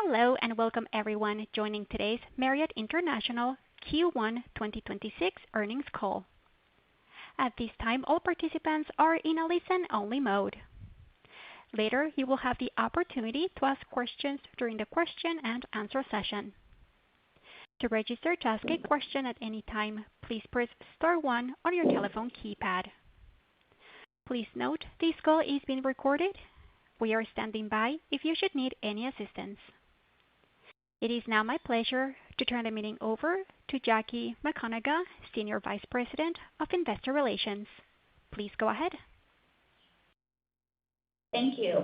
Hello and welcome everyone joining today's Marriott International Q1 2026 earnings call. At this time, all participants are in a listen-only mode. Later, you will have the opportunity to ask questions during the question and answer session. To register to ask a question at any time, please press star 1 on your telephone keypad. Please note this call is being recorded. We are standing by if you should need any assistance. It is now my pleasure to turn the meeting over to Jackie McConagha, Senior Vice President of Investor Relations. Please go ahead. Thank you.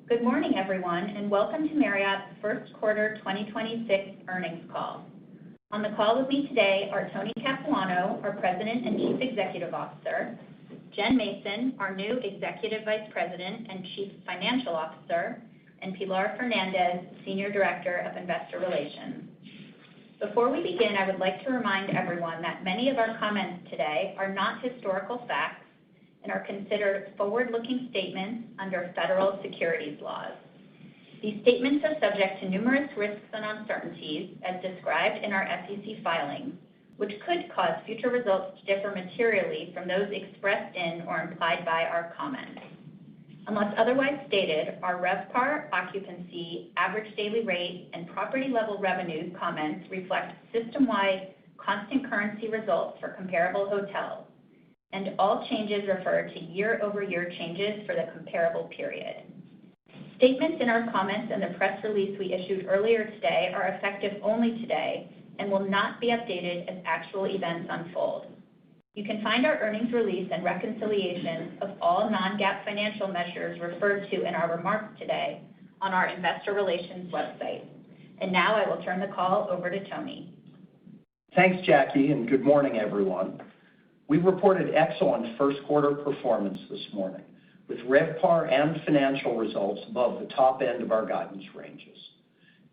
Good morning, everyone, and welcome to Marriott's first quarter 2026 earnings call. On the call with me today are Tony Capuano, our President and Chief Executive Officer, Jen Mason, our new Executive Vice President and Chief Financial Officer, and Pilar Fernandez, Senior Director of Investor Relations. Before we begin, I would like to remind everyone that many of our comments today are not historical facts and are considered forward-looking statements under federal securities laws. These statements are subject to numerous risks and uncertainties as described in our SEC filings, which could cause future results to differ materially from those expressed in or implied by our comments. Unless otherwise stated, our RevPAR, occupancy, average daily rate, and property-level revenue comments reflect system-wide constant currency results for comparable hotels, and all changes refer to year-over-year changes for the comparable period. Statements in our comments and the press release we issued earlier today are effective only today and will not be updated as actual events unfold. You can find our earnings release and reconciliations of all non-GAAP financial measures referred to in our remarks today on our investor relations website. And now I will turn the call over to Tony. Thanks, Jackie, and good morning, everyone. We reported excellent first quarter performance this morning, with RevPAR and financial results above the top end of our guidance ranges.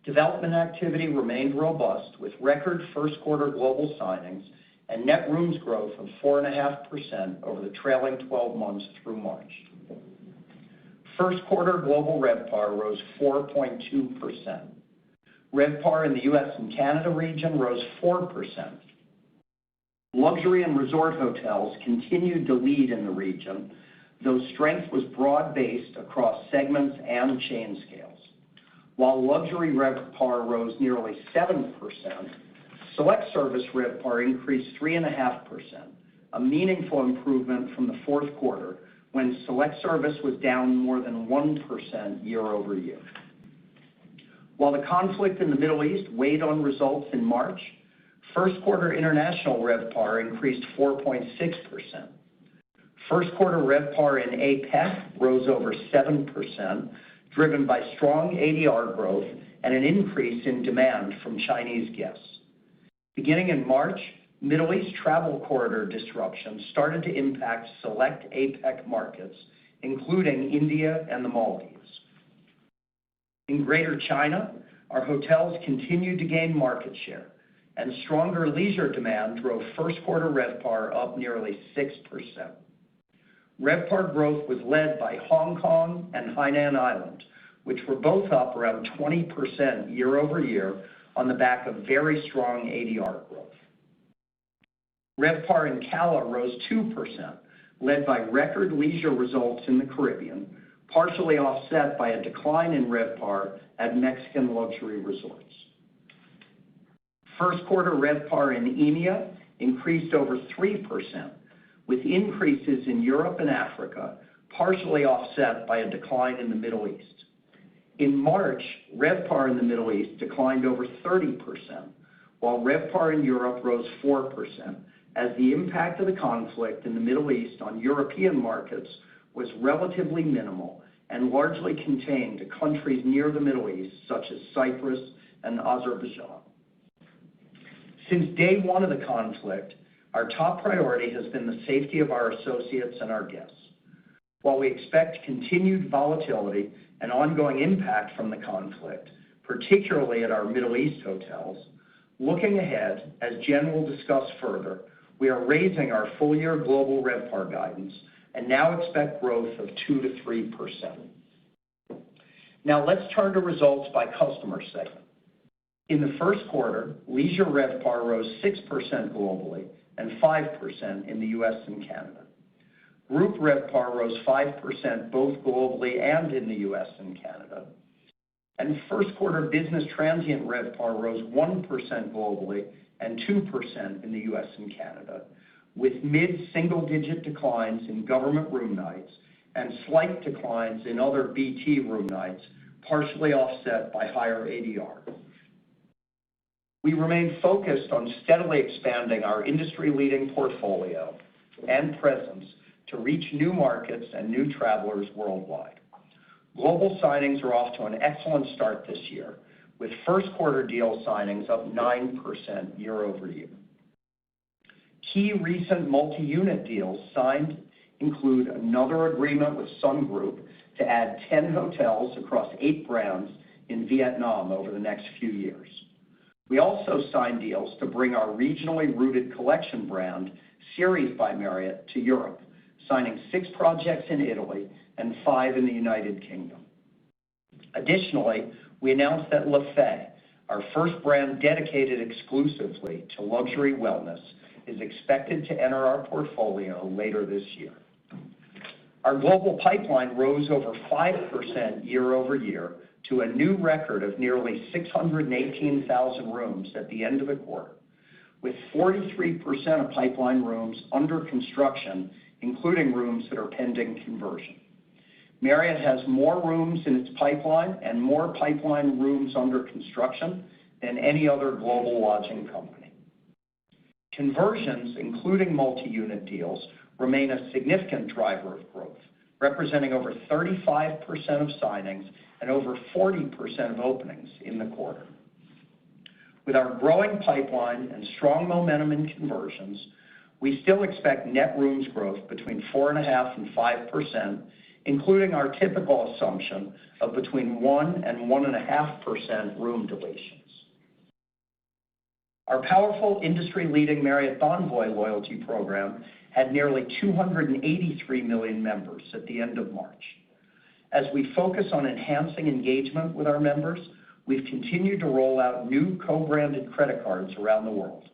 Development activity remained robust, with record first quarter global signings and net rooms growth of 4.5% over the trailing 12 months through March. First quarter global RevPAR rose 4.2%. RevPAR in the U.S. and Canada region rose 4%. Luxury and resort hotels continued to lead in the region, though strength was broad-based across segments and chain scales. While luxury RevPAR rose nearly 7%, select service RevPAR increased 3.5%, a meaningful improvement from the fourth quarter when select service was down more than 1% year over year. While the conflict in the Middle East weighed on results in March, first quarter international RevPAR increased 4.6%. First quarter RevPAR in APEC rose over 7%, driven by strong ADR growth and an increase in demand from Chinese guests. Beginning in March, Middle East travel corridor disruptions started to impact select APEC markets, including India and the Maldives. In Greater China, our hotels continued to gain market share, and stronger leisure demand drove first quarter RevPAR up nearly 6%. RevPAR growth was led by Hong Kong and Hainan Island, which were both up around 20% year over year on the back of very strong ADR growth. RevPAR in CALA rose 2%, led by record leisure results in the Caribbean, partially offset by a decline in RevPAR at Mexican luxury resorts. First quarter RevPAR in EMEA increased over 3%, with increases in Europe and Africa, partially offset by a decline in the Middle East. In March, RevPAR in the Middle East declined over 30%, while RevPAR in Europe rose 4%, as the impact of the conflict in the Middle East on European markets was relatively minimal and largely contained to countries near the Middle East, such as Cyprus and Azerbaijan. Since day one of the conflict, our top priority has been the safety of our associates and our guests. While we expect continued volatility and ongoing impact from the conflict, particularly at our Middle East hotels, looking ahead, as Jen will discuss further, we are raising our full-year global RevPAR guidance and now expect growth of 2 to 3%. Now let's turn to results by customer segment. In the first quarter, leisure RevPAR rose 6% globally and 5% in the US and Canada. Group RevPAR rose 5% both globally and in the US and Canada. And first quarter business transient RevPAR rose 1% globally and 2% in the US and Canada, with mid-single-digit declines in government room nights and slight declines in other BT room nights, partially offset by higher ADR. We remain focused on steadily expanding our industry-leading portfolio and presence to reach new markets and new travelers worldwide. Global signings are off to an excellent start this year, with first quarter deal signings up 9% year over year. Key recent multi-unit deals signed include another agreement with Sun Group to add 10 hotels across 8 brands in Vietnam over the next few years. We also signed deals to bring our regionally rooted collection brand, Series by Marriott, to Europe, signing 6 projects in Italy and 5 in the United Kingdom. Additionally, we announced that Le Fay, our first brand dedicated exclusively to luxury wellness, is expected to enter our portfolio later this year. Our global pipeline rose over 5% year over year to a new record of nearly 618,000 rooms at the end of the quarter, with 43% of pipeline rooms under construction, including rooms that are pending conversion. Marriott has more rooms in its pipeline and more pipeline rooms under construction than any other global lodging company. Conversions, including multi-unit deals, remain a significant driver of growth, representing over 35% of signings and over 40% of openings in the quarter. With our growing pipeline and strong momentum in conversions, we still expect net rooms growth between 4.5% and 5%, including our typical assumption of between 1% and 1.5% room deletions. Our powerful industry-leading Marriott Bonvoy loyalty program had nearly 283 million members at the end of March. As we focus on enhancing engagement with our members, we've continued to roll out new co-branded credit cards around the world.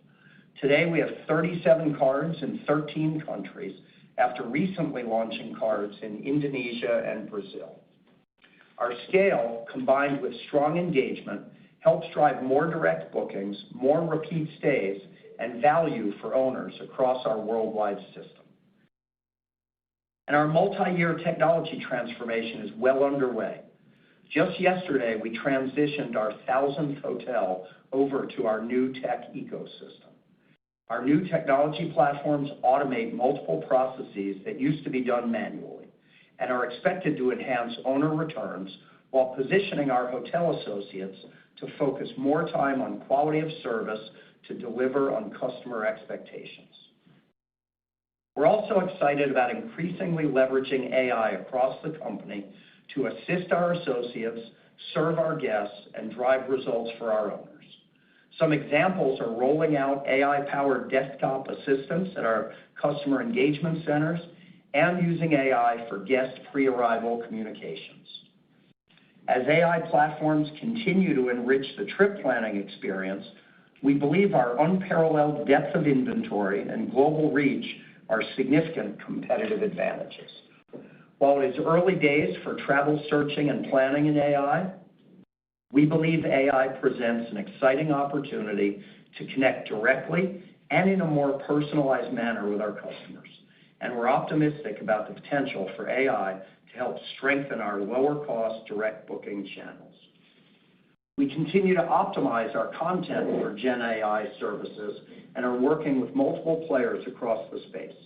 Today, we have 37 cards in 13 countries after recently launching cards in Indonesia and Brazil. Our scale, combined with strong engagement, helps drive more direct bookings, more repeat stays, and value for owners across our worldwide system. And our multi-year technology transformation is well underway. Just yesterday, we transitioned our 1,000th hotel over to our new tech ecosystem. Our new technology platforms automate multiple processes that used to be done manually and are expected to enhance owner returns while positioning our hotel associates to focus more time on quality of service to deliver on customer expectations. We're also excited about increasingly leveraging AI across the company to assist our associates, serve our guests, and drive results for our owners. Some examples are rolling out AI-powered desktop assistants at our customer engagement centers and using AI for guest pre-arrival communications. As AI platforms continue to enrich the trip planning experience, we believe our unparalleled depth of inventory and global reach are significant competitive advantages. While it is early days for travel searching and planning in AI, we believe AI presents an exciting opportunity to connect directly and in a more personalized manner with our customers. And we're optimistic about the potential for AI to help strengthen our lower-cost direct booking channels. We continue to optimize our content for Gen AI services and are working with multiple players across the space.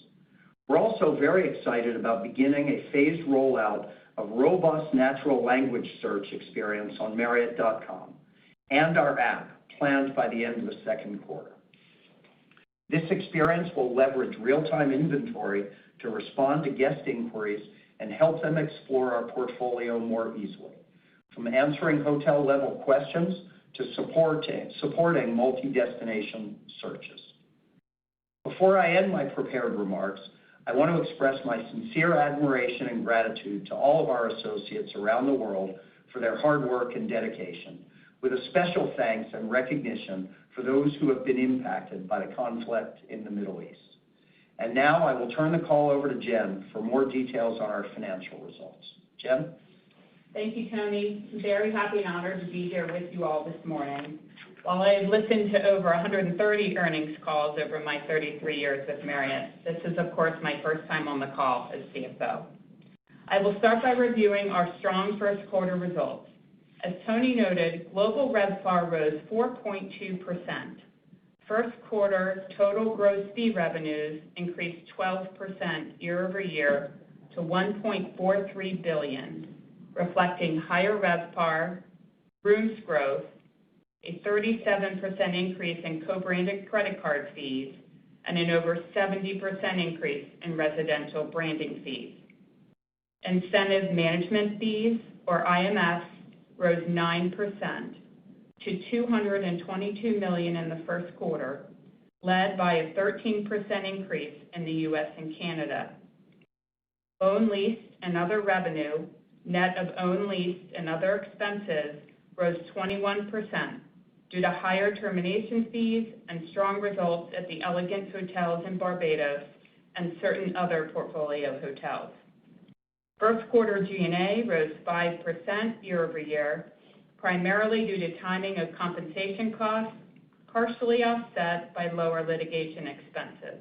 We're also very excited about beginning a phased rollout of robust natural language search experience on Marriott.com and our app planned by the end of the second quarter. This experience will leverage real-time inventory to respond to guest inquiries and help them explore our portfolio more easily, from answering hotel-level questions to supporting multi-destination searches. Before I end my prepared remarks, I want to express my sincere admiration and gratitude to all of our associates around the world for their hard work and dedication, with a special thanks and recognition for those who have been impacted by the conflict in the Middle East. And now I will turn the call over to Jen for more details on our financial results. Jen? Thank you, Tony. I'm very happy and honored to be here with you all this morning. While I have listened to over 130 earnings calls over my 33 years with Marriott, this is, of course, my first time on the call as CFO. I will start by reviewing our strong first quarter results. As Tony noted, global RevPAR rose 4.2%. First quarter total gross fee revenues increased 12% year over year to $1.43 billion, reflecting higher RevPAR, rooms growth, a 37% increase in co-branded credit card fees, and an over 70% increase in residential branding fees. Incentive management fees, or IMFs, rose 9% to $222 million in the first quarter, led by a 13% increase in the U.S. and Canada. Own leased and other revenue, net of own leased and other expenses, rose 21% due to higher termination fees and strong results at the Elegant Hotels in Barbados and certain other portfolio hotels. First quarter G&A rose 5% year over year, primarily due to timing of compensation costs, partially offset by lower litigation expenses.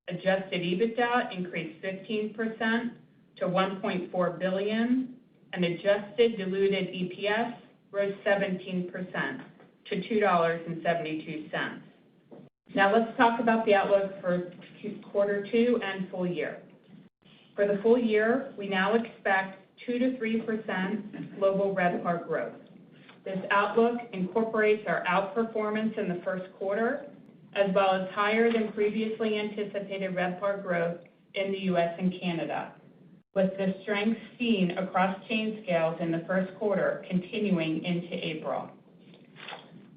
Adjusted EBITDA increased 15% to $1.4 billion, and adjusted diluted EPS rose 17% to $2.72. Now let's talk about the outlook for quarter two and full year. For the full year, we now expect 2 to 3% global RevPAR growth. This outlook incorporates our outperformance in the first quarter, as well as higher than previously anticipated RevPAR growth in the U.S. and Canada, with the strength seen across chain scales in the first quarter continuing into April.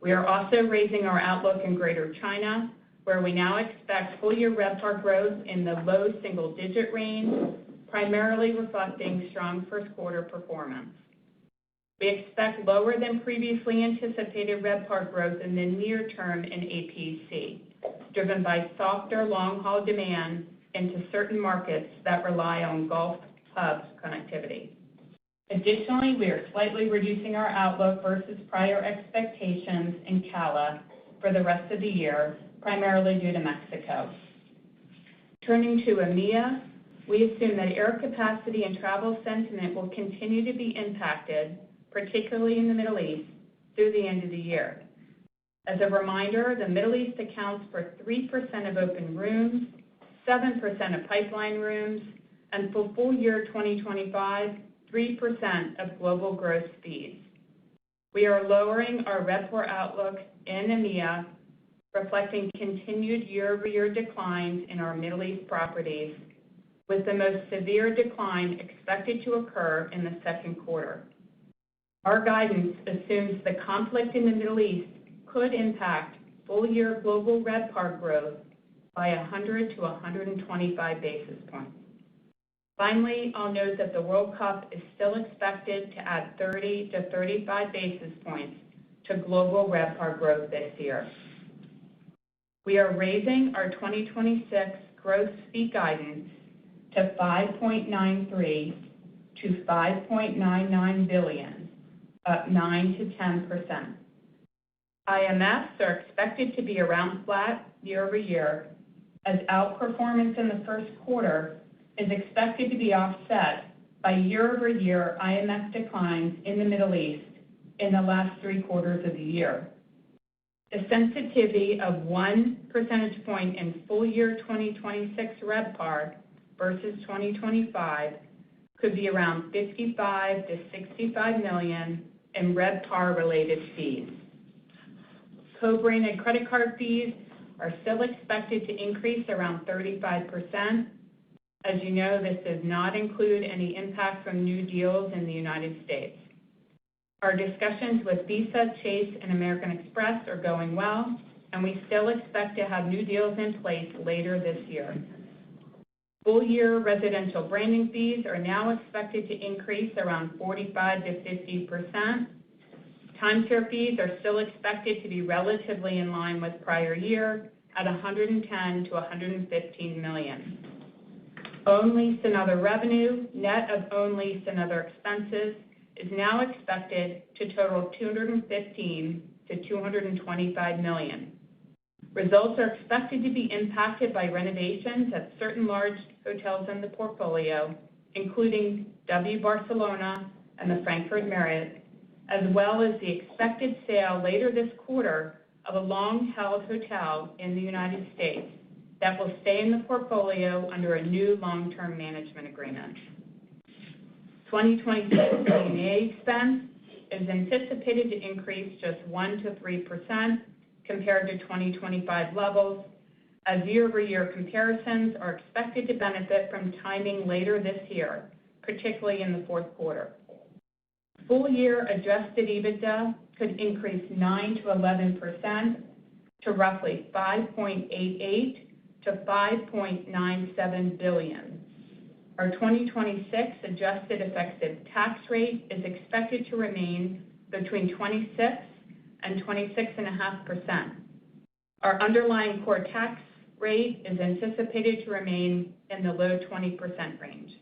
We are also raising our outlook in Greater China, where we now expect full-year RevPAR growth in the low single-digit range, primarily reflecting strong first quarter performance. We expect lower than previously anticipated RevPAR growth in the near term in APC, driven by softer long-haul demand into certain markets that rely on Gulf hub connectivity. Additionally, we are slightly reducing our outlook versus prior expectations in CALA for the rest of the year, primarily due to Mexico. Turning to EMEA, we assume that air capacity and travel sentiment will continue to be impacted, particularly in the Middle East, through the end of the year. As a reminder, the Middle East accounts for 3% of open rooms, 7% of pipeline rooms, and for full year 2025, 3% of global gross fees. We are lowering our RevPAR outlook in EMEA, reflecting continued year-over-year declines in our Middle East properties, with the most severe decline expected to occur in the second quarter. Our guidance assumes the conflict in the Middle East could impact full-year global RevPAR growth by 100 to 125 basis points. Finally, I'll note that the World Cup is still expected to add 30 to 35 basis points to global RevPAR growth this year. We are raising our 2026 gross fee guidance to $5.93 to $5.99 billion, up 9 to 10%. IMFs are expected to be around flat year over year, as outperformance in the first quarter is expected to be offset by year-over-year IMF declines in the Middle East in the last 3 quarters of the year. The sensitivity of 1 percentage point in full year 2026 RevPAR versus 2025 could be around $55 to $65 million in RevPAR-related fees. Co-branded credit card fees are still expected to increase around 35%. As you know, this does not include any impact from new deals in the United States. Our discussions with Visa, Chase, and American Express are going well, and we still expect to have new deals in place later this year. Full-year residential branding fees are now expected to increase around 45 to 50%. Timeshare fees are still expected to be relatively in line with prior year at $110 to $115 million. Own lease and other revenue, net of own lease and other expenses, is now expected to total $215 to $225 million. Results are expected to be impacted by renovations at certain large hotels in the portfolio, including W Barcelona and the Frankfurt Marriott, as well as the expected sale later this quarter of a long-held hotel in the United States that will stay in the portfolio under a new long-term management agreement. 2026 G&A expense is anticipated to increase just 1 to 3% compared to 2025 levels, as year-over-year comparisons are expected to benefit from timing later this year, particularly in the fourth quarter. Full-year adjusted EBITDA could increase 9 to 11% to roughly $5.88 to $5.97 billion. Our 2026 adjusted effective tax rate is expected to remain between 26 and 26.5%. Our underlying core tax rate is anticipated to remain in the low 20% range.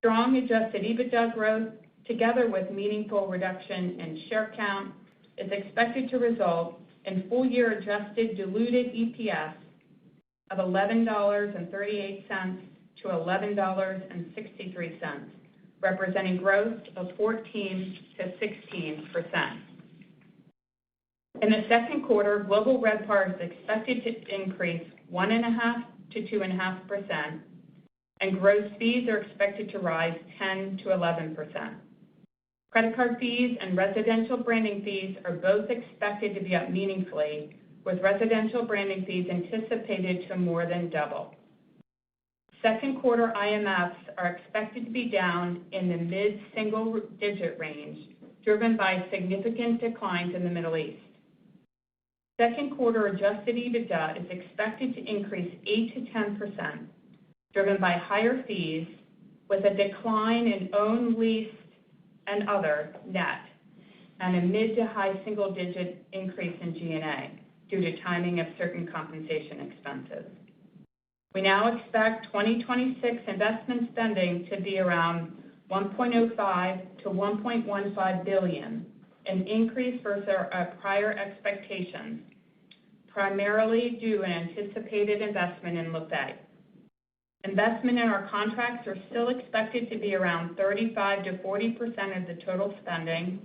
Strong adjusted EBITDA growth, together with meaningful reduction in share count, is expected to result in full-year adjusted diluted EPS of $11.38 to $11.63, representing growth of 14 to 16%. In the second quarter, global RevPAR is expected to increase 1.5% to 2.5%, and gross fees are expected to rise 10 to 11%. Credit card fees and residential branding fees are both expected to be up meaningfully, with residential branding fees anticipated to more than double. Second quarter IMFs are expected to be down in the mid-single digit range, driven by significant declines in the Middle East. Second quarter adjusted EBITDA is expected to increase 8 to 10%, driven by higher fees, with a decline in own lease and other net, and a mid to high single-digit increase in G&A due to timing of certain compensation expenses. We now expect 2026 investment spending to be around $1.05 to $1.15 billion, an increase versus our prior expectations, primarily due to anticipated investment in Lefay. Investment in our contracts are still expected to be around 35 to 40% of the total spending.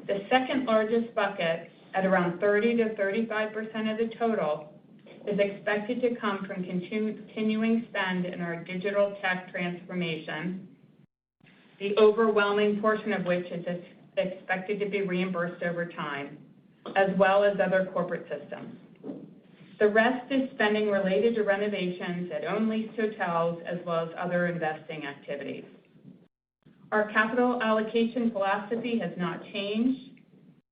The second largest bucket, at around 30 to 35% of the total, is expected to come from continuing spend in our digital tech transformation, the overwhelming portion of which is expected to be reimbursed over time, as well as other corporate systems. The rest is spending related to renovations at own leased hotels, as well as other investing activities. Our capital allocation philosophy has not changed.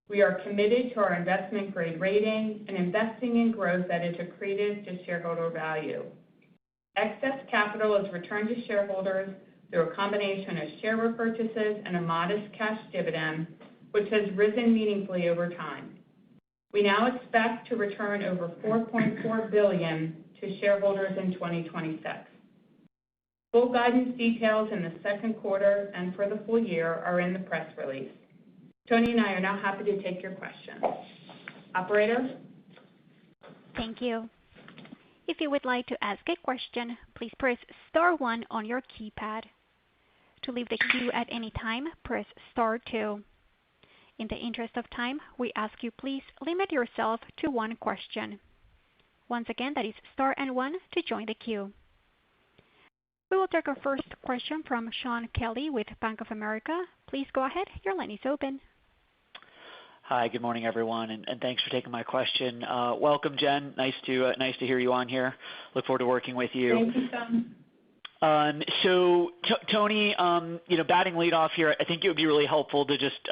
We are committed to our investment grade rating and investing in growth that is accretive to shareholder value. Excess capital is returned to shareholders through a combination of share repurchases and a modest cash dividend, which has risen meaningfully over time. We now expect to return over $4.4 billion to shareholders in 2026. Full guidance details in the second quarter and for the full year are in the press release. Tony and I are now happy to take your questions. Operator? Thank you. If you would like to ask a question, please press star 1 on your keypad. To leave the queue at any time, press star 2. In the interest of time, we ask you please limit yourself to one question. Once again, that is star and 1 to join the queue. We will take our first question from Shaun Kelley with Bank of America. Please go ahead. Your line is open. Hi, good morning, everyone, and thanks for taking my question. Welcome, Jen. Nice to hear you on here. Look forward to working with you. Thank you, Shaun. Tony, batting lead off here, I think it would be really helpful to just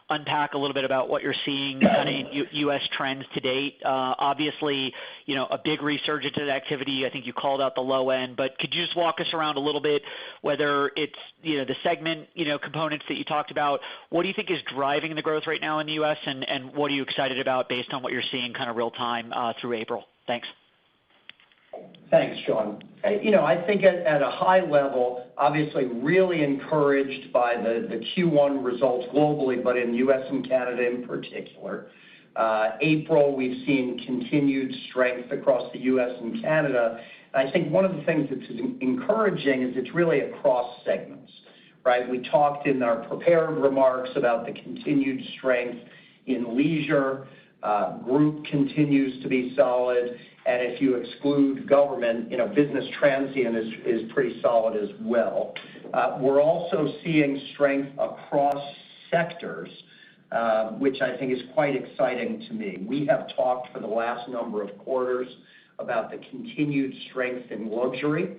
unpack a little bit about what you're seeing kind of in U.S. trends to date. Obviously, a big resurgence in activity. I think you called out the low end, but could you just walk us around a little bit, whether it's, the segment, components that you talked about? What do you think is driving the growth right now in the U.S., and what are you excited about based on what you're seeing kind of real time through April? Thanks. Thanks, Sean. I think at a high level, obviously really encouraged by the Q1 results globally, but in U.S. and Canada in particular. April, we've seen continued strength across the U.S. and Canada. And I think one of the things that's encouraging is it's really across segments, right? We talked in our prepared remarks about the continued strength in leisure. Group continues to be solid. And if you exclude government, business transient is pretty solid as well. We're also seeing strength across sectors, which I think is quite exciting to me. We have talked for the last number of quarters about the continued strength in luxury,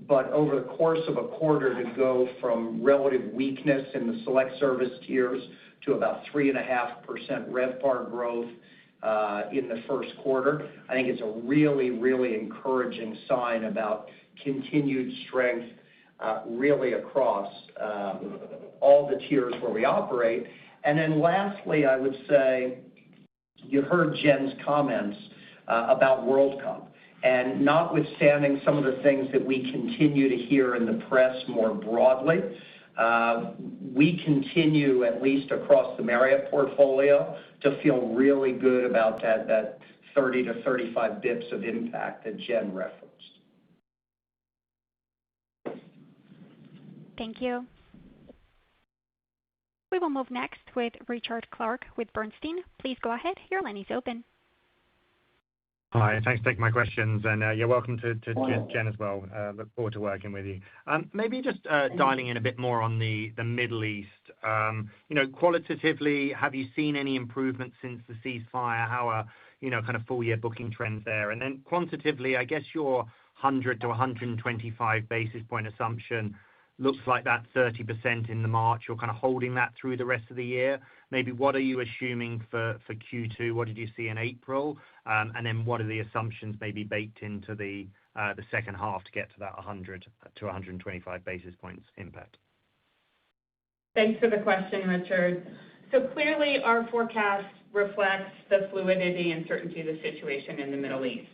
but over the course of a quarter to go from relative weakness in the select service tiers to about 3.5% RevPAR growth in the first quarter, I think it's a really, really encouraging sign about continued strength really across all the tiers where we operate. And then lastly, I would say you heard Jen's comments about World Cup. And notwithstanding some of the things that we continue to hear in the press more broadly, we continue, at least across the Marriott portfolio, to feel really good about that 30 to 35 bips of impact that Jen referenced. Thank you. We will move next with Richard Clarke with Bernstein. Please go ahead. Your line is open. Hi, thanks for taking my questions, and welcome to Jen as well. Look forward to working with you. Maybe just dialing in a bit more on the Middle East. Qualitatively, have you seen any improvement since the ceasefire? How are kind of full year booking trends there? And then quantitatively, I guess your 100 to 125 basis point assumption looks like that 30% in the March. You're kind of holding that through the rest of the year. Maybe what are you assuming for Q2? What did you see in April? And then what are the assumptions maybe baked into the second half to get to that 100 to 125 basis points impact? Thanks for the question, Richard. So clearly our forecast reflects the fluidity and certainty of the situation in the Middle East.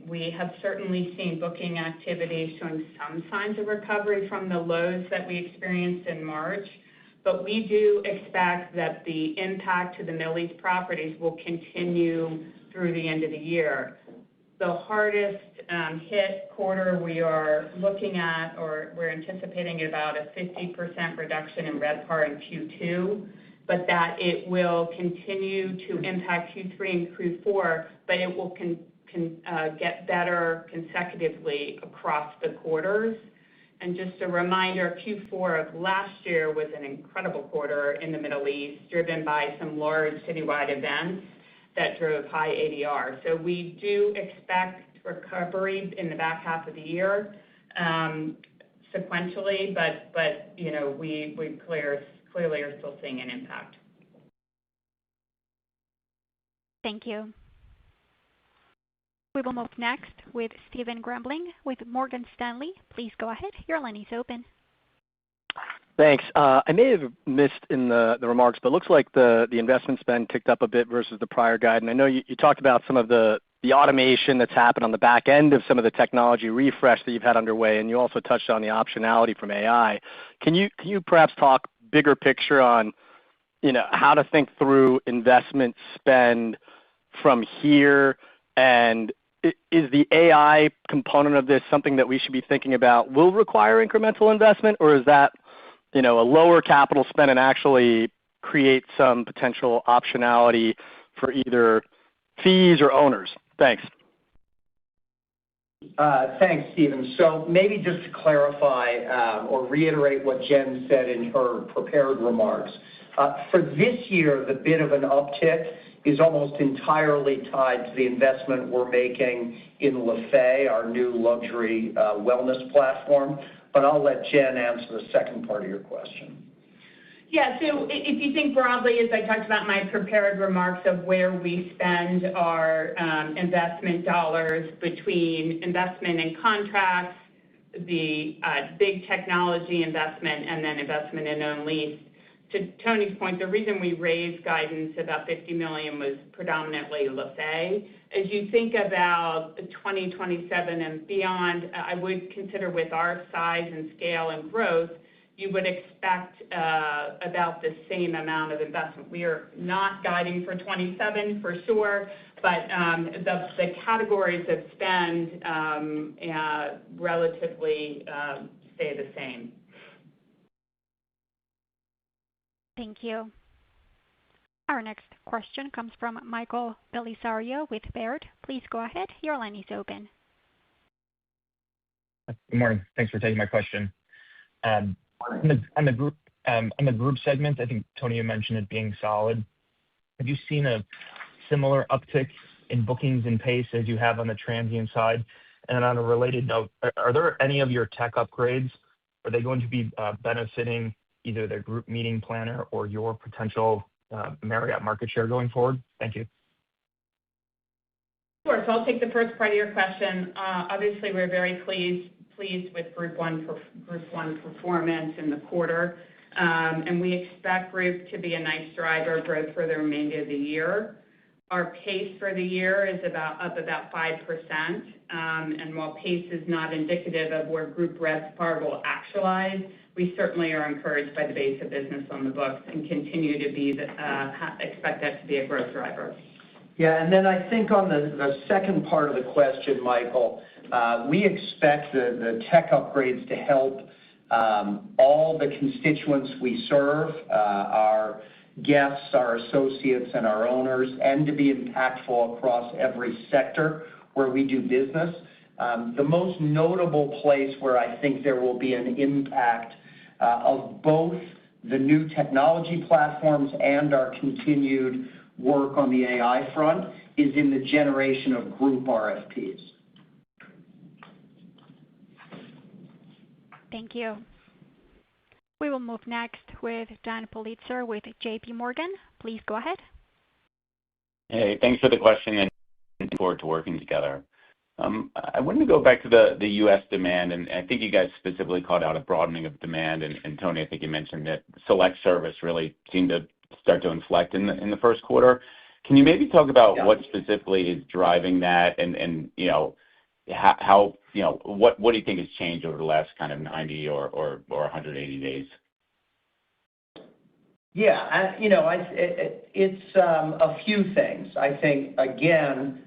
We have certainly seen booking activity showing some signs of recovery from the lows that we experienced in March, but we do expect that the impact to the Middle East properties will continue through the end of the year. The hardest hit quarter we are looking at, or we're anticipating about a 50% reduction in RevPAR in Q2, but that it will continue to impact Q3 and Q4, but it will get better consecutively across the quarters. And just a reminder, Q4 of last year was an incredible quarter in the Middle East, driven by some large citywide events that drove high ADR. So we do expect recovery in the back half of the year sequentially, but we clearly are still seeing an impact. Thank you. We will move next with Stephen Grambling with Morgan Stanley. Please go ahead. Your line is open. Thanks. I may have missed in the remarks, but it looks like the investment spend ticked up a bit versus the prior guide. And I know you talked about some of the automation that's happened on the back end of some of the technology refresh that you've had underway, and you also touched on the optionality from AI. Can you perhaps talk bigger picture on how to think through investment spend from here? And is the AI component of this something that we should be thinking about will require incremental investment, or is that a lower capital spend and actually create some potential optionality for either fees or owners? Thanks. Thanks, Stephen. So maybe just to clarify or reiterate what Jen said in her prepared remarks. For this year, the bit of an uptick is almost entirely tied to the investment we're making in Lefay, our new luxury wellness platform. But I'll let Jen answer the second part of your question. Yeah, so if you think broadly, as I talked about in my prepared remarks of where we spend our investment dollars between investment in contracts, the big technology investment, and then investment in own lease. To Tony's point, the reason we raised guidance about $50 million was predominantly Lefay. As you think about 2027 and beyond, I would consider with our size and scale and growth, you would expect about the same amount of investment. We are not guiding for 27 for sure, but the categories of spend relatively stay the same. Thank you. Our next question comes from Michael Belisario with Baird. Please go ahead. Your line is open. Good morning. Thanks for taking my question. On the group segment, I think, Tony, you mentioned it being solid. Have you seen a similar uptick in bookings and pace as you have on the transient side? And on a related note, are there any of your tech upgrades, are they going to be benefiting either the group meeting planner or your potential Marriott market share going forward? Thank you. Sure. So I'll take the first part of your question. Obviously, we're very pleased with Group 1 performance in the quarter, and we expect Group to be a nice driver of growth for the remainder of the year. Our pace for the year is up about 5%, and while pace is not indicative of where Group RevPAR will actualize, we certainly are encouraged by the base of business on the books and continue to expect that to be a growth driver. Yeah, and then I think on the second part of the question, Michael, we expect the tech upgrades to help all the constituents we serve, our guests, our associates, and our owners, and to be impactful across every sector where we do business. The most notable place where I think there will be an impact of both the new technology platforms and our continued work on the AI front is in the generation of group RFPs. Thank you. We will move next with Dan Politzer with JP Morgan. Please go ahead. Hey, thanks for the question and looking forward to working together. I wanted to go back to the U.S. demand, and I think you guys specifically called out a broadening of demand, and Tony, I think you mentioned that select service really seemed to start to inflect in the first quarter. Can you maybe talk about what specifically is driving that, and how what do you think has changed over the last kind of 90 or 180 days? Yeah, it's a few things. I think again,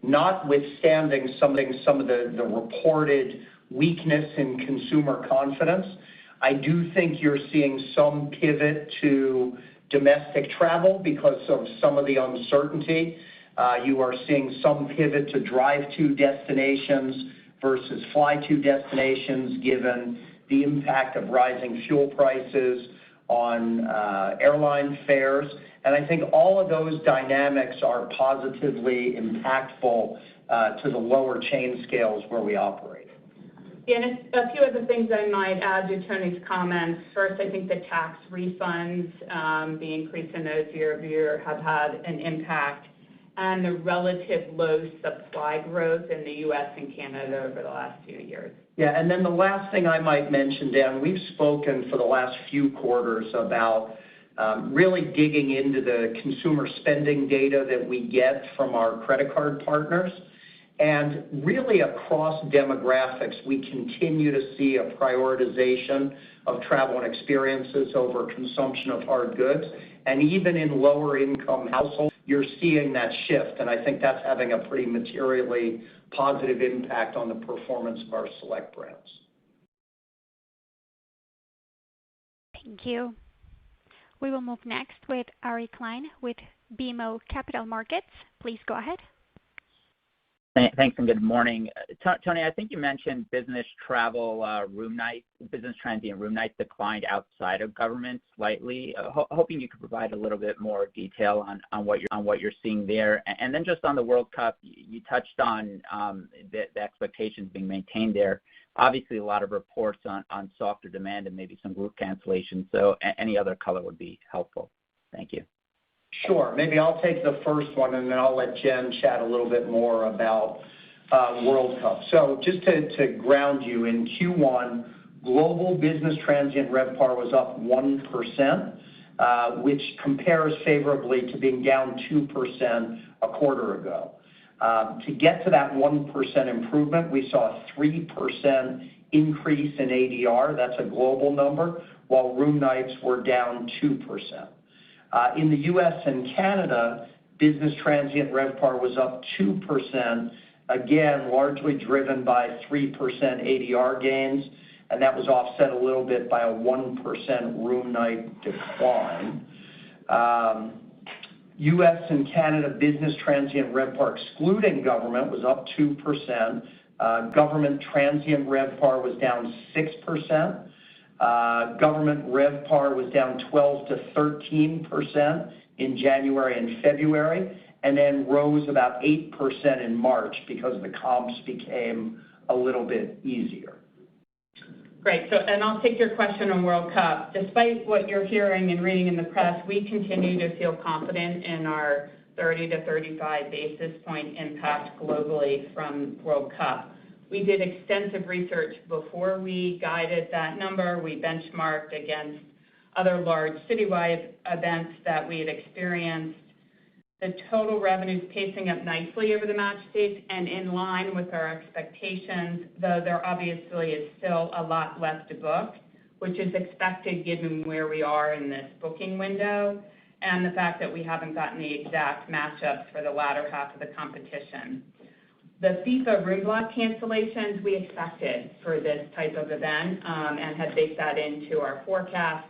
notwithstanding some of the reported weakness in consumer confidence, I do think you're seeing some pivot to domestic travel because of some of the uncertainty. You are seeing some pivot to drive-to destinations versus fly-to destinations, given the impact of rising fuel prices on airline fares. And I think all of those dynamics are positively impactful to the lower chain scales where we operate. Yeah, and a few other things I might add to Tony's comments. First, I think the tax refunds, the increase in those year-over-year have had an impact, and the relative low supply growth in the U.S. and Canada over the last few years. Yeah, and then the last thing I might mention, Dan, we've spoken for the last few quarters about really digging into the consumer spending data that we get from our credit card partners. And really across demographics, we continue to see a prioritization of travel and experiences over consumption of hard goods. And even in lower income households, you're seeing that shift. And I think that's having a pretty materially positive impact on the performance of our select brands. Thank you. We will move next with Ari Klein with BMO Capital Markets. Please go ahead. Thanks and good morning. Tony, I think you mentioned business transient room nights declined outside of government slightly. Hoping you could provide a little bit more detail on what you're seeing there. And then just on the World Cup, you touched on the expectations being maintained there. Obviously, a lot of reports on softer demand and maybe some group cancellations. So any other color would be helpful. Thank you. Sure. Maybe I'll take the first one, and then I'll let Jen chat a little bit more about World Cup. So just to ground you, in Q1, global business transient RevPAR was up 1%, which compares favorably to being down 2% a quarter ago. To get to that 1% improvement, we saw a 3% increase in ADR. That's a global number, while room nights were down 2%. In the U.S. and Canada, business transient RevPAR was up 2%, again, largely driven by 3% ADR gains, and that was offset a little bit by a 1% room night decline. U.S. and Canada business transient RevPAR excluding government was up 2%. Government transient RevPAR was down 6%. Government RevPAR was down 12 to 13% in January and February, and then rose about 8% in March because the comps became a little bit easier. Great. And I'll take your question on World Cup. Despite what you're hearing and reading in the press, we continue to feel confident in our 30 to 35 basis point impact globally from World Cup. We did extensive research before we guided that number. We benchmarked against other large citywide events that we had experienced. The total revenues pacing up nicely over the match days and in line with our expectations, though there obviously is still a lot left to book, which is expected given where we are in this booking window and the fact that we haven't gotten the exact matchups for the latter half of the competition. The FIFA room block cancellations we expected for this type of event and had baked that into our forecast.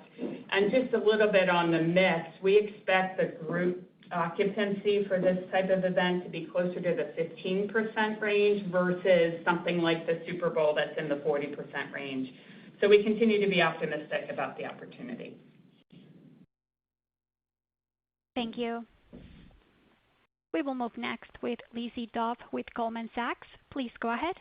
And just a little bit on the mix, we expect the group occupancy for this type of event to be closer to the 15% range versus something like the Super Bowl that's in the 40% range. So we continue to be optimistic about the opportunity. Thank you. We will move next with Lizzie Dove with Goldman Sachs. Please go ahead.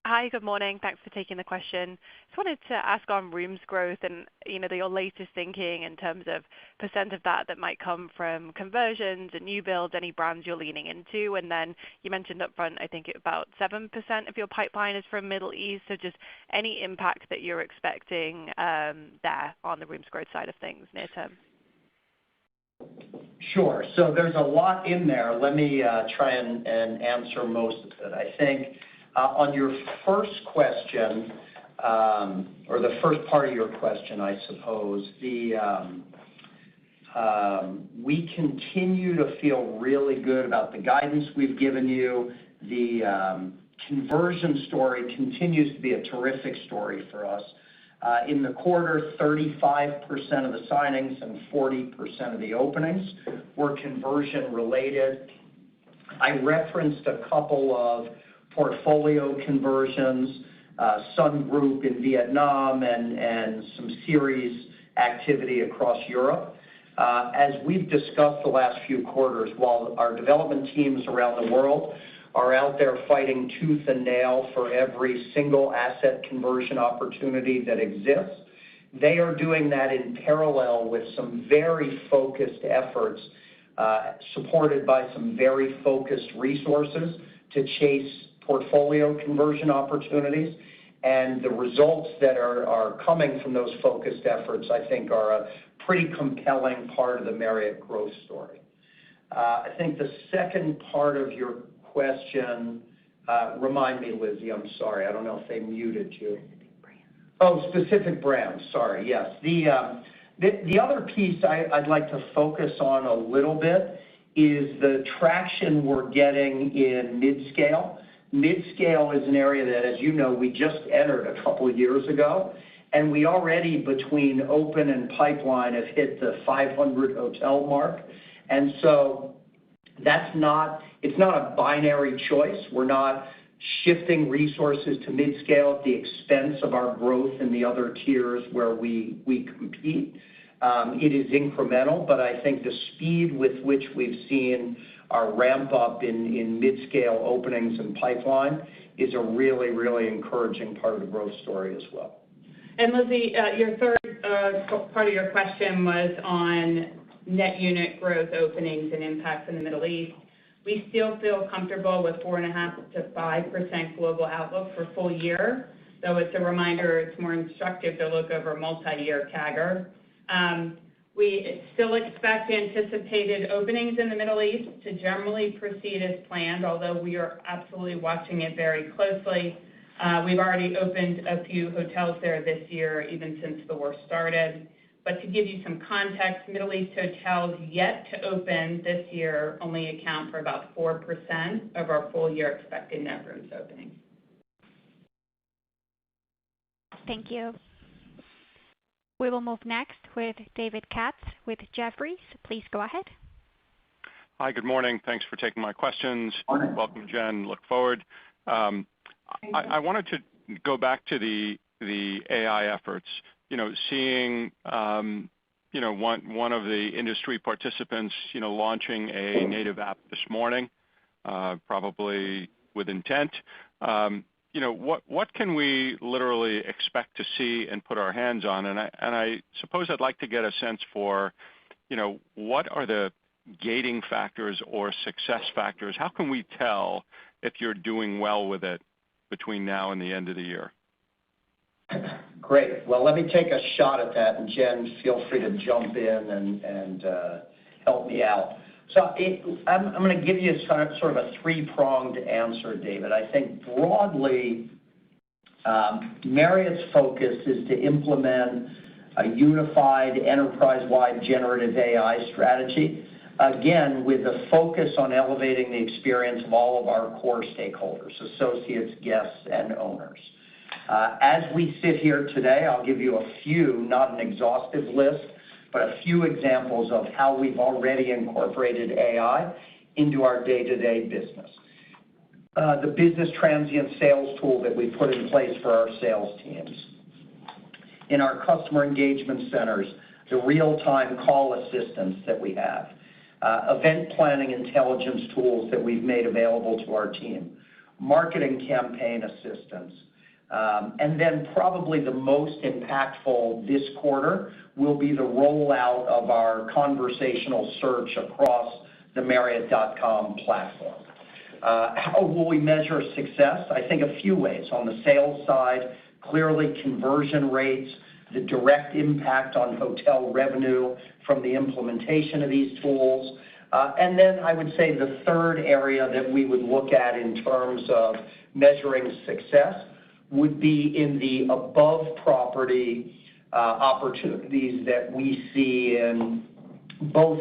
Hi, good morning. Thanks for taking the question. Just wanted to ask on rooms growth and your latest thinking in terms of percent of that might come from conversions and new builds, any brands you're leaning into. And then you mentioned up front, I think about 7% of your pipeline is from Middle East. So just any impact that you're expecting there on the rooms growth side of things near term. Sure. So there's a lot in there. Let me try and answer most of it. I think on your first question, or the first part of your question, I suppose, we continue to feel really good about the guidance we've given you. The conversion story continues to be a terrific story for us. In the quarter, 35% of the signings and 40% of the openings were conversion related. I referenced a couple of portfolio conversions, Sun Group in Vietnam and some series activity across Europe. As we've discussed the last few quarters, while our development teams around the world are out there fighting tooth and nail for every single asset conversion opportunity that exists, they are doing that in parallel with some very focused efforts, supported by some very focused resources to chase portfolio conversion opportunities. And the results that are coming from those focused efforts, I think, are a pretty compelling part of the Marriott growth story. I think the second part of your question, remind me, Lizzie, I'm sorry. I don't know if they muted you. Specific brands. Oh, specific brands. Sorry, yes. The other piece I'd like to focus on a little bit is the traction we're getting in midscale. Midscale is an area that, as you know, we just entered a couple of years ago, and we already, between open and pipeline, have hit the 500 hotel mark. And so It's not a binary choice. We're not shifting resources to midscale at the expense of our growth in the other tiers where we compete. It is incremental, but I think the speed with which we've seen our ramp up in midscale openings and pipeline is a really, really encouraging part of the growth story as well. And Lizzie, your third part of your question was on net unit growth openings and impacts in the Middle East. We still feel comfortable with 4.5% to 5% global outlook for full year, though it's a reminder it's more instructive to look over multi-year CAGR. We still expect anticipated openings in the Middle East to generally proceed as planned, although we are absolutely watching it very closely. We've already opened a few hotels there this year, even since the war started. But to give you some context, Middle East hotels yet to open this year only account for about 4% of our full year expected net rooms opening. Thank you. We will move next with David Katz with Jefferies. Please go ahead. Hi, good morning. Thanks for taking my questions. Welcome, Jen. Look forward. I wanted to go back to the AI efforts. Seeing one of the industry participants launching a native app this morning, probably with intent. What can we literally expect to see and put our hands on? And I suppose I'd like to get a sense for what are the gating factors or success factors? How can we tell if you're doing well with it between now and the end of the year? Great. Well, let me take a shot at that, and Jen, feel free to jump in and help me out. So I'm going to give you sort of a three-pronged answer, David. I think broadly, Marriott's focus is to implement a unified enterprise-wide generative AI strategy, again, with a focus on elevating the experience of all of our core stakeholders, associates, guests, and owners. As we sit here today, I'll give you a few, not an exhaustive list, but a few examples of how we've already incorporated AI into our day-to-day business. The business transient sales tool that we put in place for our sales teams. In our customer engagement centers, the real-time call assistance that we have. Event planning intelligence tools that we've made available to our team. Marketing campaign assistance. And then probably the most impactful this quarter will be the rollout of our conversational search across the Marriott.com platform. How will we measure success? I think a few ways. On the sales side, clearly conversion rates, the direct impact on hotel revenue from the implementation of these tools. And then I would say the third area that we would look at in terms of measuring success would be in the above property opportunities that we see in both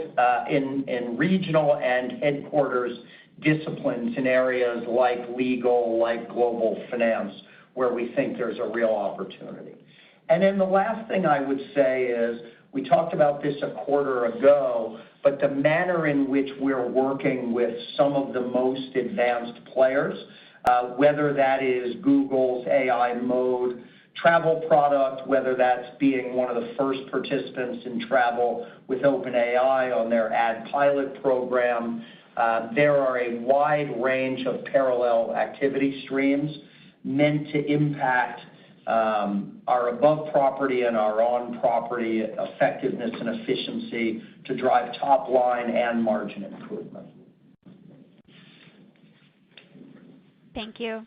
in regional and headquarters disciplines in areas like legal, like global finance, where we think there's a real opportunity. And then the last thing I would say is, we talked about this a quarter ago, but the manner in which we're working with some of the most advanced players, whether that is Google's AI Mode travel product, whether that's being one of the first participants in travel with OpenAI on their Ad Pilot program. There are a wide range of parallel activity streams meant to impact our above property and our on property effectiveness and efficiency to drive top line and margin improvement. Thank you.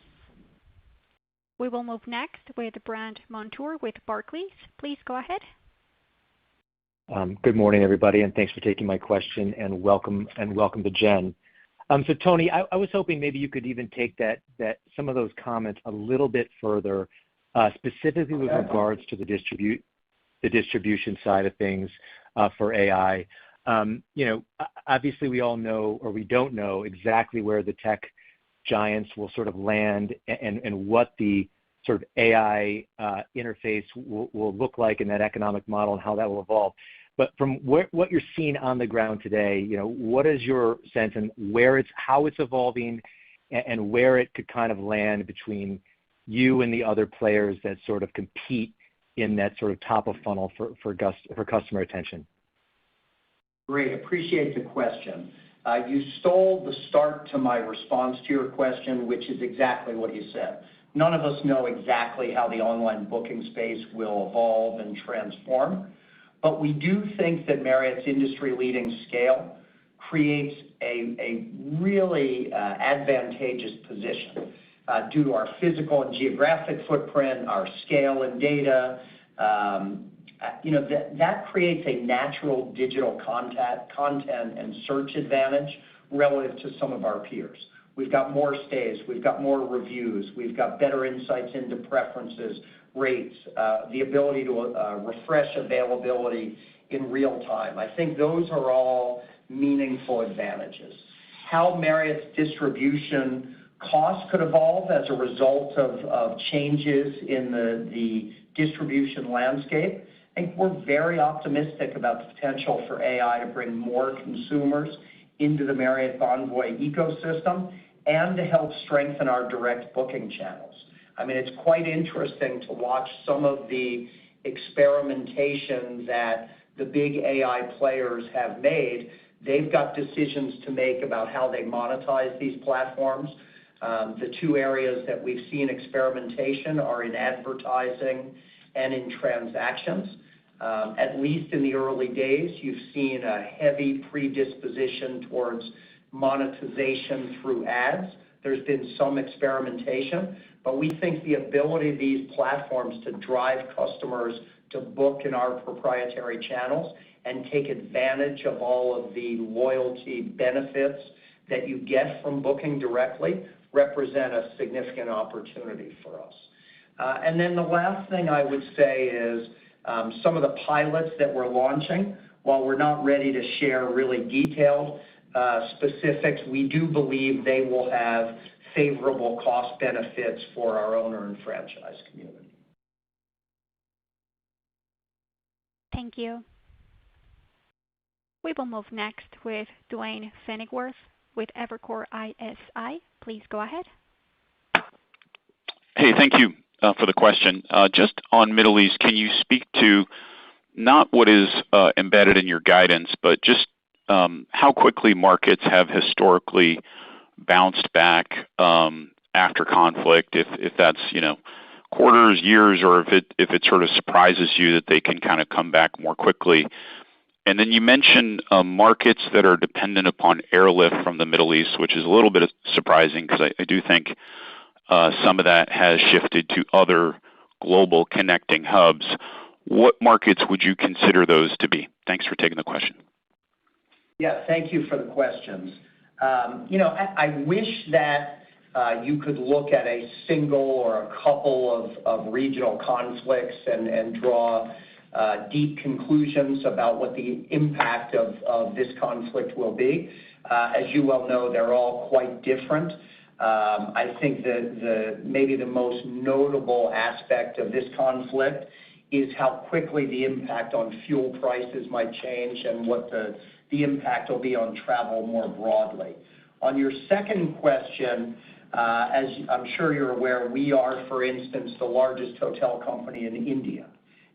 We will move next with Brandt Montour with Barclays. Please go ahead. Good morning, everybody, and thanks for taking my question, and welcome to Jen. So Tony, I was hoping maybe you could even take that some of those comments a little bit further, specifically with regards to the distribution side of things for AI. Obviously we all know, or we don't know exactly where the tech giants will sort of land and what the sort of AI interface will look like in that economic model and how that will evolve. But from what you're seeing on the ground today, what is your sense and how it's evolving and where it could kind of land between you and the other players that sort of compete in that sort of top of funnel for customer attention? Great. Appreciate the question. You stole the start to my response to your question, which is exactly what you said. None of us know exactly how the online booking space will evolve and transform, but we do think that Marriott's industry-leading scale creates a really advantageous position due to our physical and geographic footprint, our scale and data. That creates a natural digital content and search advantage relative to some of our peers. We've got more stays, we've got more reviews, we've got better insights into preferences, rates, the ability to refresh availability in real time. I think those are all meaningful advantages. How Marriott's distribution costs could evolve as a result of changes in the distribution landscape, I think we're very optimistic about the potential for AI to bring more consumers into the Marriott Bonvoy ecosystem and to help strengthen our direct booking channels. I mean, it's quite interesting to watch some of the experimentation that the big AI players have made. They've got decisions to make about how they monetize these platforms. The two areas that we've seen experimentation are in advertising and in transactions. At least in the early days, you've seen a heavy predisposition towards monetization through ads. There's been some experimentation, but we think the ability of these platforms to drive customers to book in our proprietary channels and take advantage of all of the loyalty benefits that you get from booking directly represent a significant opportunity for us. And then the last thing I would say is some of the pilots that we're launching, while we're not ready to share really detailed specifics, we do believe they will have favorable cost benefits for our owner and franchise community. Thank you. We will move next with Duane Pfennigwerth with Evercore ISI. Please go ahead. Hey, thank you for the question. Just on Middle East, can you speak to not what is embedded in your guidance, but just how quickly markets have historically bounced back after conflict, if that's quarters, years, or if it sort of surprises you that they can kind of come back more quickly. And then you mentioned markets that are dependent upon airlift from the Middle East, which is a little bit surprising because I do think some of that has shifted to other global connecting hubs. What markets would you consider those to be? Thanks for taking the question. Yeah, thank you for the questions. I wish that you could look at a single or a couple of regional conflicts and draw deep conclusions about what the impact of this conflict will be. As you well know, they're all quite different. I think that maybe the most notable aspect of this conflict is how quickly the impact on fuel prices might change and what the impact will be on travel more broadly. On your second question, as I'm sure you're aware, we are, for instance, the largest hotel company in India.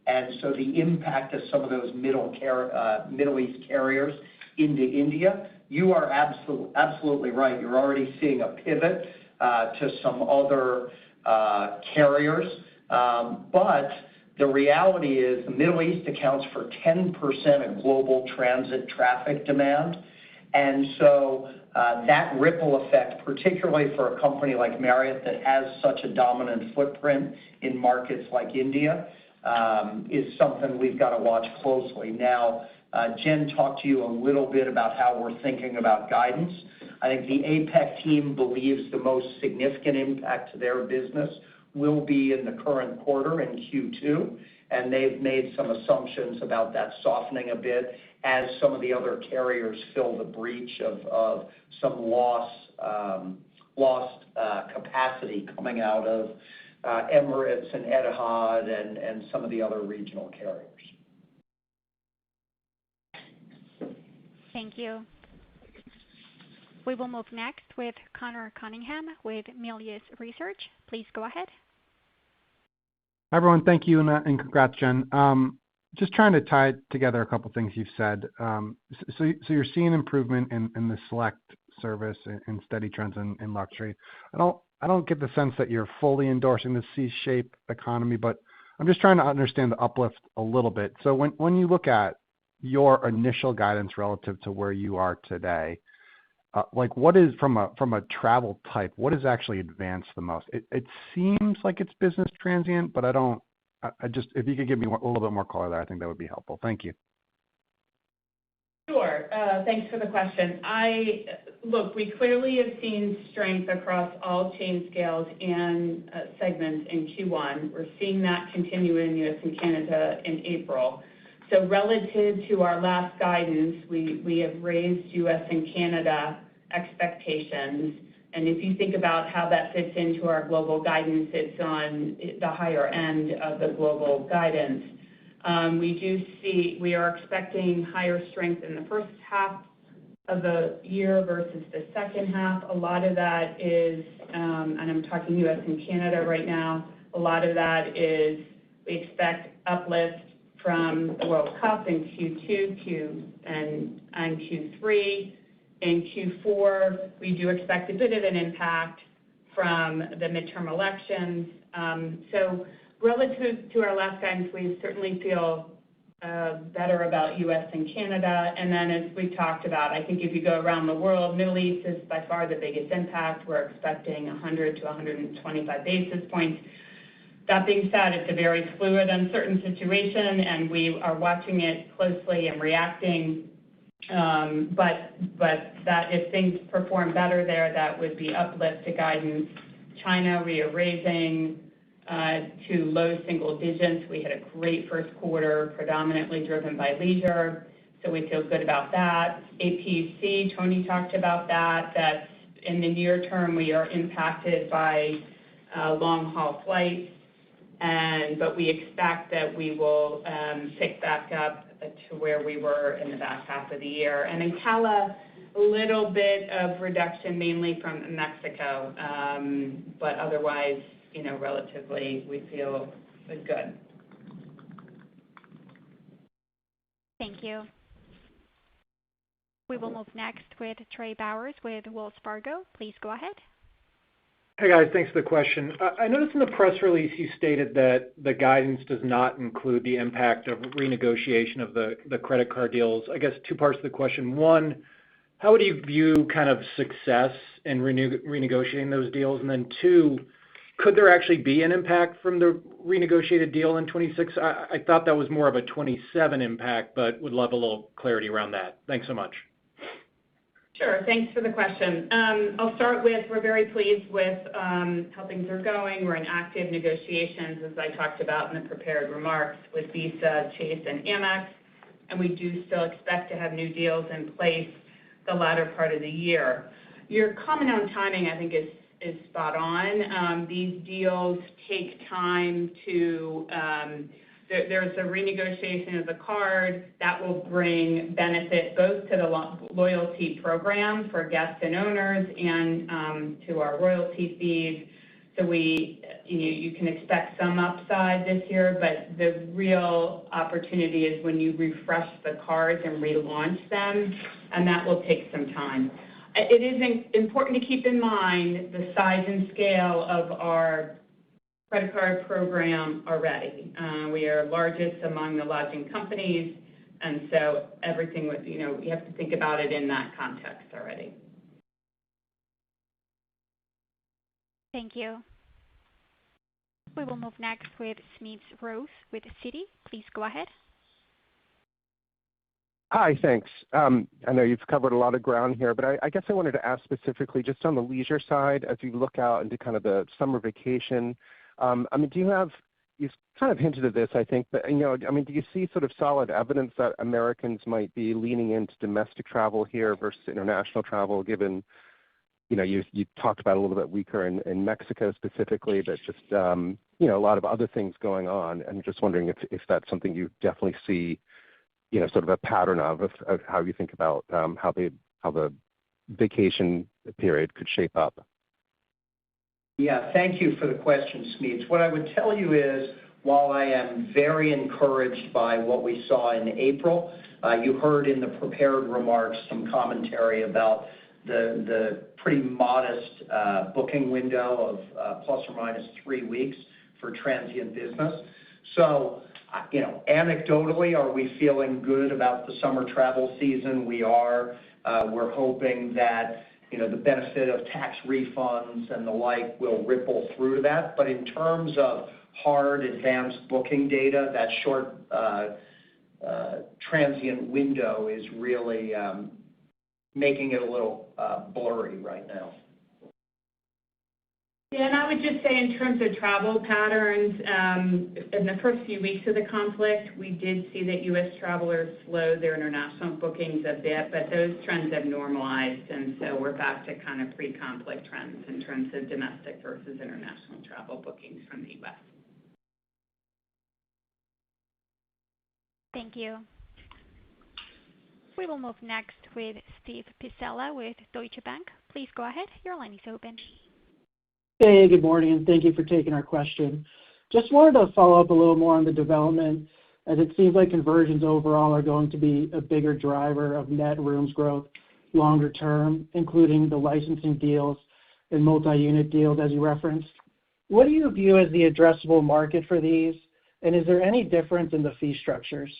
And so the impact of some of those Middle East carriers into India, you are absolutely right. You're already seeing a pivot to some other carriers. But the reality is the Middle East accounts for 10% of global transit traffic demand. And so that ripple effect, particularly for a company like Marriott that has such a dominant footprint in markets like India, is something we've got to watch closely. Now, Jen talked to you a little bit about how we're thinking about guidance. I think the APEC team believes the most significant impact to their business will be in the current quarter in Q2, and they've made some assumptions about that softening a bit as some of the other carriers fill the breach of some lost capacity coming out of Emirates and Etihad and some of the other regional carriers. Thank you. We will move next with Connor Cunningham with Melius Research. Please go ahead. Hi, everyone. Thank you, and congrats, Jen. Just trying to tie together a couple things you've said. So you're seeing improvement in the select service and steady trends in luxury. I don't get the sense that you're fully endorsing the C-shaped economy, but I'm just trying to understand the uplift a little bit. So when you look at your initial guidance relative to where you are today, like what is from a travel type, what is actually advanced the most? It seems like it's business transient, but I just if you could give me a little bit more color there, I think that would be helpful. Thank you. Sure. Thanks for the question. Look, we clearly have seen strength across all chain scales and segments in Q1. We're seeing that continue in U.S. and Canada in April. So relative to our last guidance, we have raised U.S. and Canada expectations. And if you think about how that fits into our global guidance, it's on the higher end of the global guidance. We are expecting higher strength in the first half of the year versus the second half. A lot of that is, and I'm talking U.S. and Canada right now, a lot of that is we expect uplift from the World Cup in Q2, and Q3. In Q4, we do expect a bit of an impact from the midterm elections. So relative to our last guidance, we certainly feel better about U.S. and Canada. And then as we talked about, I think if you go around the world, Middle East is by far the biggest impact. We're expecting 100 to 125 basis points. That being said, it's a very fluid, uncertain situation, and we are watching it closely and reacting. But that if things perform better there, that would be uplift to guidance. China, we are raising to low single digits. We had a great first quarter, predominantly driven by leisure, so we feel good about that. APC, Tony talked about that. That's in the near term, we are impacted by long-haul flights, but we expect that we will pick back up to where we were in the back half of the year. And in CALA, a little bit of reduction, mainly from Mexico, but otherwise, relatively, we feel good. Thank you. We will move next with Trey Bowers with Wells Fargo. Please go ahead. Hey, guys. Thanks for the question. I noticed in the press release you stated that the guidance does not include the impact of renegotiation of the credit card deals. I guess two parts to the question. One, how would you view kind of success in renegotiating those deals? And then two, could there actually be an impact from the renegotiated deal in 26? I thought that was more of a 27 impact, but would love a little clarity around that. Thanks so much. Sure. Thanks for the question. I'll start with we're very pleased with how things are going. We're in active negotiations, as I talked about in the prepared remarks, with Visa, Chase, and Amex, and we do still expect to have new deals in place the latter part of the year. Your comment on timing, I think, is spot on. These deals take time to there's a renegotiation of the card that will bring benefit both to the loyalty program for guests and owners and to our royalty fees. So you can expect some upside this year, but the real opportunity is when you refresh the cards and relaunch them, and that will take some time. It is important to keep in mind the size and scale of our credit card program already. We are largest among the lodging companies, and so everything with, you have to think about it in that context already. Thank you. We will move next with Smedes Rose with Citi. Please go ahead. Hi, thanks. I know you've covered a lot of ground here, but I guess I wanted to ask specifically just on the leisure side, as you look out into kind of the summer vacation. You've kind of hinted at this, I think, but, do you see sort of solid evidence that Americans might be leaning into domestic travel here versus international travel, given, you talked about a little bit weaker in Mexico specifically, but just, a lot of other things going on. I'm just wondering if that's something you definitely see sort of a pattern of how you think about how the vacation period could shape up? Yeah, thank you for the question, Smedes. What I would tell you is, while I am very encouraged by what we saw in April, you heard in the prepared remarks some commentary about the pretty modest booking window of plus or minus 3 weeks for transient business. So, anecdotally, are we feeling good about the summer travel season? We are. We're hoping that, the benefit of tax refunds and the like will ripple through to that. But in terms of hard advanced booking data, that short transient window is really making it a little blurry right now. Yeah, and I would just say in terms of travel patterns, in the first few weeks of the conflict, we did see that U.S. travelers slowed their international bookings a bit, but those trends have normalized, and so we're back to kind of pre-conflict trends in terms of domestic versus international travel bookings from the U.S. Thank you. We will move next with Steve Pizzella with Deutsche Bank. Please go ahead. Your line is open. Hey, good morning, and thank you for taking our question. Just wanted to follow up a little more on the development, as it seems like conversions overall are going to be a bigger driver of net rooms growth longer term, including the licensing deals and multi-unit deals as you referenced. What do you view as the addressable market for these, and is there any difference in the fee structures?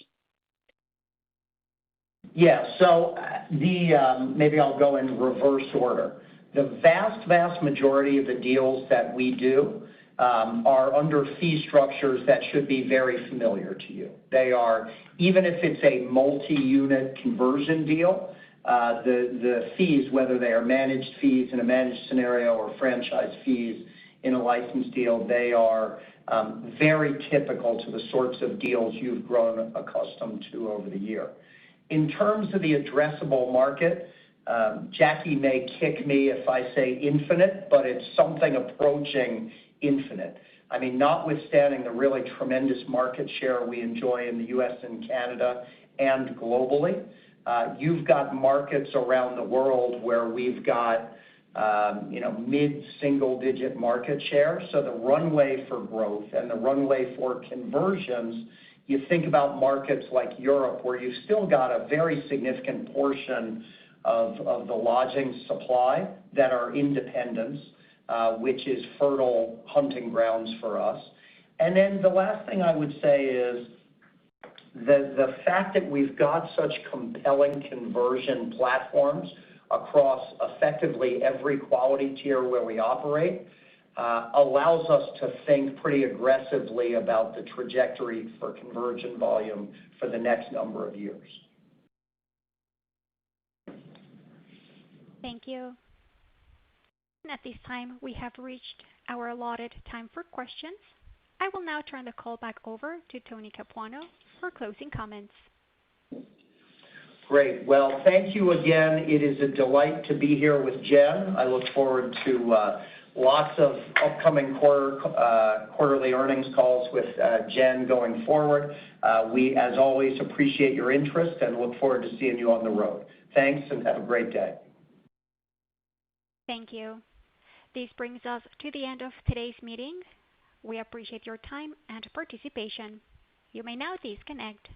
Yeah, so maybe I'll go in reverse order. The vast majority of the deals that we do are under fee structures that should be very familiar to you. They are, even if it's a multi-unit conversion deal, the fees, whether they are managed fees in a managed scenario or franchise fees in a licensed deal, they are very typical to the sorts of deals you've grown accustomed to over the year. In terms of the addressable market, Jackie may kick me if I say infinite, but it's something approaching infinite. I mean, notwithstanding the really tremendous market share we enjoy in the U.S. and Canada and globally, you've got markets around the world where we've got, mid-single-digit market share. So the runway for growth and the runway for conversions, you think about markets like Europe, where you've still got a very significant portion of the lodging supply that are independents, which is fertile hunting grounds for us. And then the last thing I would say is the fact that we've got such compelling conversion platforms across effectively every quality tier where we operate allows us to think pretty aggressively about the trajectory for conversion volume for the next number of years. Thank you. And at this time, we have reached our allotted time for questions. I will now turn the call back over to Tony Capuano for closing comments. Great. Well, thank you again. It is a delight to be here with Jen. I look forward to lots of upcoming quarterly earnings calls with Jen going forward. We, as always, appreciate your interest and look forward to seeing you on the road. Thanks, and have a great day. Thank you. This brings us to the end of today's meeting. We appreciate your time and participation. You may now disconnect.